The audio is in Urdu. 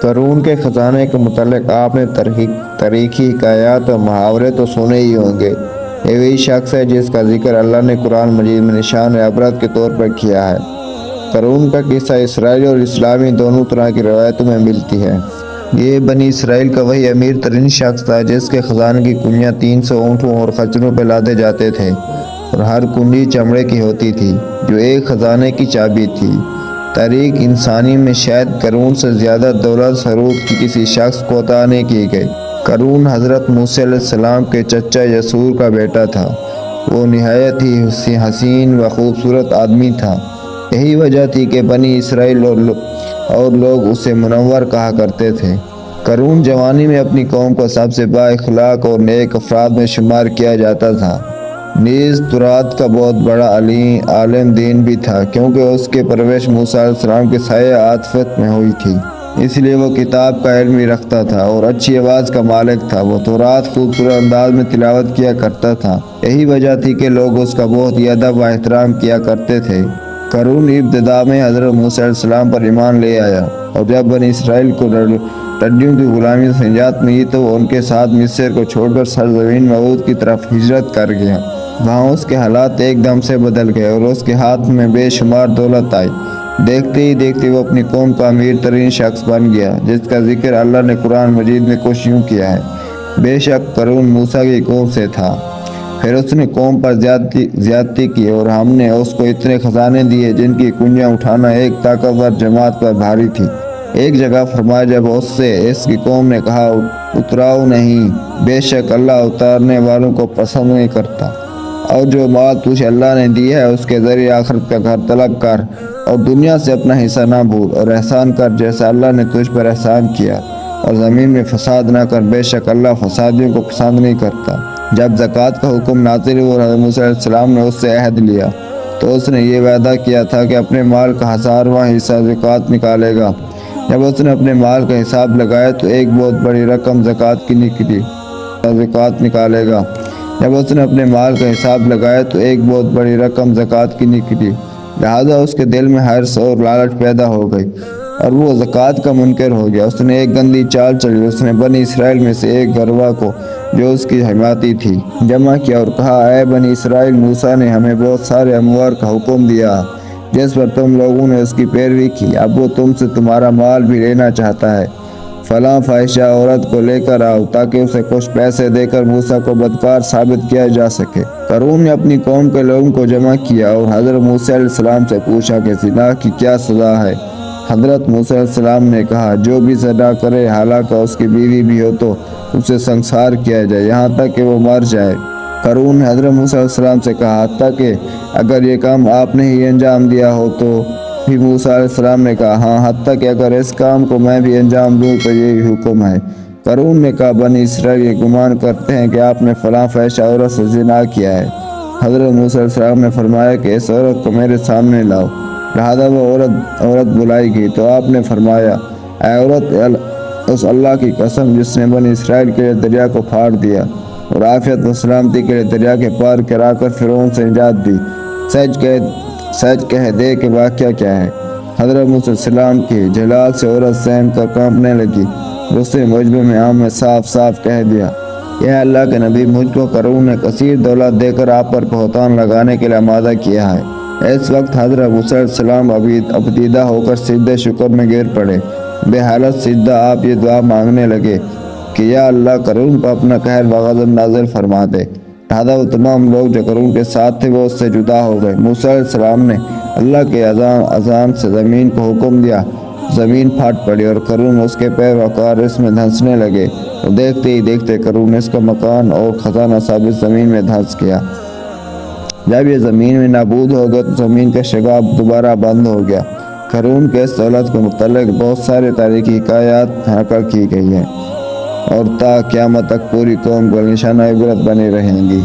قارون کے خزانے کے متعلق آپ نے تاریخی حکایات اور محاورے تو سنے ہی ہوں گے۔ یہ وہی شخص ہے جس کا ذکر اللہ نے قرآن مجید میں نشان عبرت کے طور پر کیا ہے۔ قارون کا قصہ اسرائیلی اور اسلامی دونوں طرح کی روایتوں میں ملتی ہے۔ یہ بنی اسرائیل کا وہی امیر ترین شخص تھا جس کے خزانے کی کنجیاں 300 اونٹوں اور خچروں پہ لادے جاتے تھے، اور ہر کنجی چمڑے کی ہوتی تھی جو ایک خزانے کی چابی تھی۔ تاریخ انسانی میں شاید قارون سے زیادہ دولت ثروت کی کسی شخص کو عطا نہیں کی گئی۔ قارون حضرت موسیٰ علیہ السلام کے چچا یسور کا بیٹا تھا۔ وہ نہایت ہی حسین و خوبصورت آدمی تھا۔ یہی وجہ تھی کہ بنی اسرائیل اور لوگ اسے منور کہا کرتے تھے۔ قارون جوانی میں اپنی قوم کو سب سے با اخلاق اور نیک افراد میں شمار کیا جاتا تھا۔ نیز تورات کا بہت بڑا عالم دین بھی تھا، کیونکہ اس کے پرورش موسیٰ علیہ السلام کے سایہ عاطفت میں ہوئی تھی، اس لیے وہ کتاب کا علم بھی رکھتا تھا اور اچھی آواز کا مالک تھا۔ وہ تورات خوبصورت انداز میں تلاوت کیا کرتا تھا۔ یہی وجہ تھی کہ لوگ اس کا بہت ہی ادب و احترام کیا کرتے تھے۔ قارون ابتدا میں حضرت موسیٰ علیہ السلام پر ایمان لے آیا، اور جب بنی اسرائیل کو ٹڈیوں کی غلامی سے نجات ملی تو وہ ان کے ساتھ مصر کو چھوڑ کر سرزمین موعود کی طرف ہجرت کر گیا۔ وہاں اس کے حالات ایک دم سے بدل گئے اور اس کے ہاتھ میں بے شمار دولت آئی۔ دیکھتے ہی دیکھتے وہ اپنی قوم کا امیر ترین شخص بن گیا، جس کا ذکر اللہ نے قرآن مجید میں کچھ یوں کیا ہے: بے شک قارون موسیٰ کی قوم سے تھا، پھر اس نے قوم پر زیادتی کی، اور ہم نے اس کو اتنے خزانے دیے جن کی کنجیاں اٹھانا ایک طاقتور جماعت پر بھاری تھی۔ ایک جگہ فرمایا، جب اس کی قوم نے کہا اتراؤ نہیں، بے شک اللہ اتارنے والوں کو پسند نہیں کرتا، اور جو مال تجھے اللہ نے دی ہے اس کے ذریعے آخرت کا گھر طلب کر، اور دنیا سے اپنا حصہ نہ بھول، اور احسان کر جیسا اللہ نے تجھ پر احسان کیا، اور زمین میں فساد نہ کر، بے شک اللہ فسادیوں کو پسند نہیں کرتا۔ جب زکوٰۃ کا حکم نازل ہوا اور حضرت موسیٰ علیہ السلام نے اس سے عہد لیا تو اس نے یہ وعدہ کیا تھا کہ اپنے مال کا 1000واں حصہ زکوٰۃ نکالے گا۔ جب اس نے اپنے مال کا حساب لگایا تو ایک بہت بڑی رقم زکوٰۃ کی نکلی۔ لہذا اس کے دل میں حرص اور لالچ پیدا ہو گئی اور وہ زکوٰۃ کا منکر ہو گیا۔ اس نے ایک گندی چال چلی، اس نے بنی اسرائیل میں سے ایک گروہ کو جو اس کی حمایتی تھی جمع کیا اور کہا: اے بنی اسرائیل، موسیٰ نے ہمیں بہت سارے اموار کا حکم دیا جس پر تم لوگوں نے اس کی پیروی کی، اب وہ تم سے تمہارا مال بھی لینا چاہتا ہے۔ فلاں فاحشہ عورت کو لے کر آؤ تاکہ اسے کچھ پیسے دے کر موسیٰ کو بدکار ثابت کیا جا سکے۔ قارون نے اپنی قوم کے لوگوں کو جمع کیا اور حضرت موسیٰ علیہ السلام سے پوچھا کہ زنا کی کیا سزا ہے۔ حضرت موسیٰ علیہ السلام نے کہا: جو بھی زنا کرے حالانکہ اس کی بیوی بھی ہو تو اسے سنسار کیا جائے یہاں تک کہ وہ مر جائے۔ قارون نے حضرت موسیٰ علیہ السلام سے کہا: حتیٰ کہ اگر یہ کام آپ نے ہی انجام دیا ہو تو بھی؟ موسیٰ علیہ السلام نے کہا: ہاں، حتیٰ کہ اگر اس کام کو میں بھی انجام دوں تو یہی حکم ہے۔ قارون نے کہا: بنی اسرائیل یہ گمان کرتے ہیں کہ آپ نے فلاں فاحشہ عورت سے زنا کیا ہے۔ حضرت موسیٰ علیہ السلام نے فرمایا کہ اس عورت کو میرے سامنے لاؤ۔ لہذا وہ عورت بلائی گئی تو آپ نے فرمایا: اے عورت، اس اللہ کی قسم جس نے بنی اسرائیل کے لیے دریا کو پھاڑ دیا اور عافیت و سلامتی کے لیے دریا کے پار کرا کر فرعون سے نجات دی، سچ کہہ دے کہ واقعہ کیا ہے۔ حضرت موسیٰ علیہ السلام کی جلال سے عورت سہم کر کانپنے لگی۔ اس نے مجمع میں عام میں صاف صاف کہہ دیا: اے اللہ کے نبی، مجھ کو قارون نے کثیر دولت دے کر آپ پر بہتان لگانے کے لیے آمادہ کیا ہے۔ اس وقت حضرت موسیٰ علیہ السلام ابتیدہ ہو کر سجدہ شکر میں گر پڑے۔ بے حالت سجدہ آپ یہ دعا مانگنے لگے کہ یا اللہ، قارون پر اپنا قہر و غضب نازل فرما دے۔ لہذا وہ تمام لوگ جو قارون کے ساتھ تھے وہ اس سے جدا ہو گئے۔ موسیٰ علیہ السلام نے اللہ کے اذان سے زمین کو حکم دیا، زمین پھٹ پڑی اور قارون اس کے پیروکار اس میں دھنسنے لگے، اور دیکھتے ہی دیکھتے قارون اس کا مکان اور خزانہ سب زمین میں دھنس گیا۔ جب یہ زمین میں نابود ہو گیا تو زمین کا شگاف دوبارہ بند ہو گیا۔ قارون کے اس دولت کے متعلق بہت سارے تاریخی حکایات نقل کی گئی ہیں اور تا قیامت تک پوری قوم کو نشانہ عبرت بنے رہیں گی۔